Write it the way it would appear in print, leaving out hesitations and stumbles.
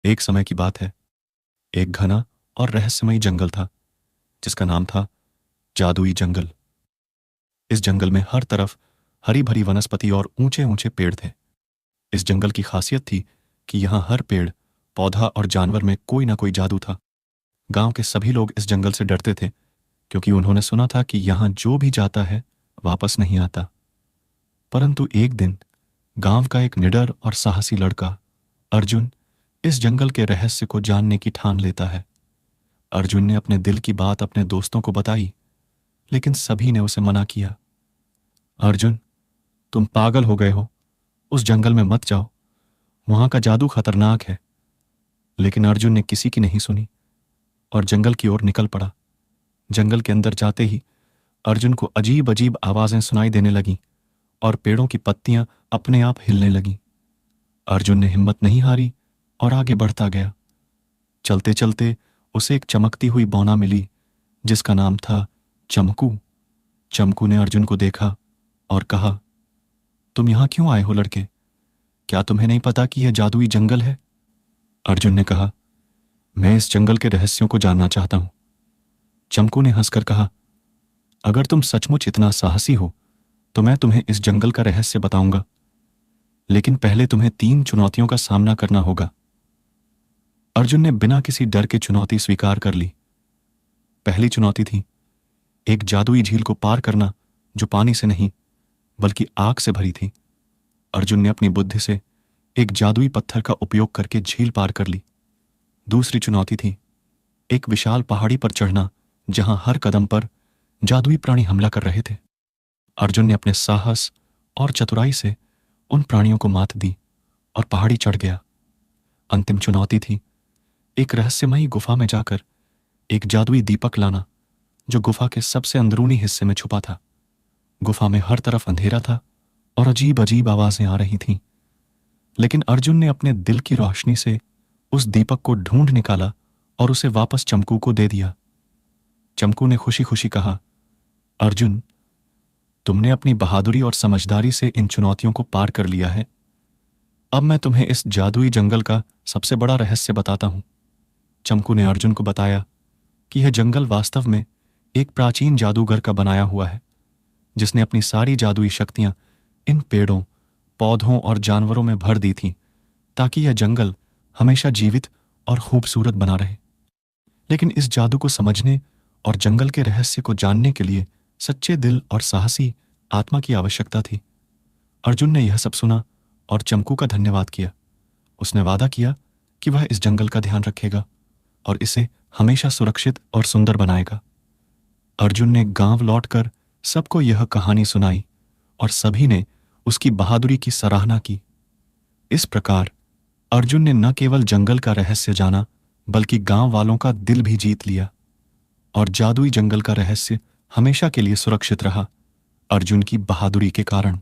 एक समय की बात है। एक घना और रहस्यमयी जंगल था जिसका नाम था जादुई जंगल। इस जंगल में हर तरफ हरी भरी वनस्पति और ऊंचे ऊंचे पेड़ थे। इस जंगल की खासियत थी कि यहाँ हर पेड़, पौधा और जानवर में कोई ना कोई जादू था। गांव के सभी लोग इस जंगल से डरते थे क्योंकि उन्होंने सुना था कि यहाँ जो भी जाता है वापस नहीं आता। परंतु एक दिन गांव का एक निडर और साहसी लड़का अर्जुन इस जंगल के रहस्य को जानने की ठान लेता है। अर्जुन ने अपने दिल की बात अपने दोस्तों को बताई, लेकिन सभी ने उसे मना किया। अर्जुन, तुम पागल हो गए हो, उस जंगल में मत जाओ, वहां का जादू खतरनाक है। लेकिन अर्जुन ने किसी की नहीं सुनी और जंगल की ओर निकल पड़ा। जंगल के अंदर जाते ही अर्जुन को अजीब अजीब आवाजें सुनाई देने लगीं और पेड़ों की पत्तियां अपने आप हिलने लगीं। अर्जुन ने हिम्मत नहीं हारी और आगे बढ़ता गया। चलते चलते उसे एक चमकती हुई बौना मिली जिसका नाम था चमकू। चमकू ने अर्जुन को देखा और कहा, तुम यहां क्यों आए हो लड़के? क्या तुम्हें नहीं पता कि यह जादुई जंगल है? अर्जुन ने कहा, मैं इस जंगल के रहस्यों को जानना चाहता हूं। चमकू ने हंसकर कहा, अगर तुम सचमुच इतना साहसी हो तो मैं तुम्हें इस जंगल का रहस्य बताऊंगा, लेकिन पहले तुम्हें 3 चुनौतियों का सामना करना होगा। अर्जुन ने बिना किसी डर के चुनौती स्वीकार कर ली। पहली चुनौती थी एक जादुई झील को पार करना जो पानी से नहीं बल्कि आग से भरी थी। अर्जुन ने अपनी बुद्धि से एक जादुई पत्थर का उपयोग करके झील पार कर ली। दूसरी चुनौती थी एक विशाल पहाड़ी पर चढ़ना जहां हर कदम पर जादुई प्राणी हमला कर रहे थे। अर्जुन ने अपने साहस और चतुराई से उन प्राणियों को मात दी और पहाड़ी चढ़ गया। अंतिम चुनौती थी एक रहस्यमयी गुफा में जाकर एक जादुई दीपक लाना जो गुफा के सबसे अंदरूनी हिस्से में छुपा था। गुफा में हर तरफ अंधेरा था और अजीब अजीब आवाजें आ रही थीं, लेकिन अर्जुन ने अपने दिल की रोशनी से उस दीपक को ढूंढ निकाला और उसे वापस चमकू को दे दिया। चमकू ने खुशी खुशी कहा, अर्जुन, तुमने अपनी बहादुरी और समझदारी से इन चुनौतियों को पार कर लिया है। अब मैं तुम्हें इस जादुई जंगल का सबसे बड़ा रहस्य बताता हूं। चमकू ने अर्जुन को बताया कि यह जंगल वास्तव में एक प्राचीन जादूगर का बनाया हुआ है जिसने अपनी सारी जादुई शक्तियां इन पेड़ों, पौधों और जानवरों में भर दी थीं ताकि यह जंगल हमेशा जीवित और खूबसूरत बना रहे। लेकिन इस जादू को समझने और जंगल के रहस्य को जानने के लिए सच्चे दिल और साहसी आत्मा की आवश्यकता थी। अर्जुन ने यह सब सुना और चमकू का धन्यवाद किया। उसने वादा किया कि वह इस जंगल का ध्यान रखेगा और इसे हमेशा सुरक्षित और सुंदर बनाएगा। अर्जुन ने गांव लौटकर सबको यह कहानी सुनाई और सभी ने उसकी बहादुरी की सराहना की। इस प्रकार अर्जुन ने न केवल जंगल का रहस्य जाना बल्कि गांव वालों का दिल भी जीत लिया और जादुई जंगल का रहस्य हमेशा के लिए सुरक्षित रहा, अर्जुन की बहादुरी के कारण।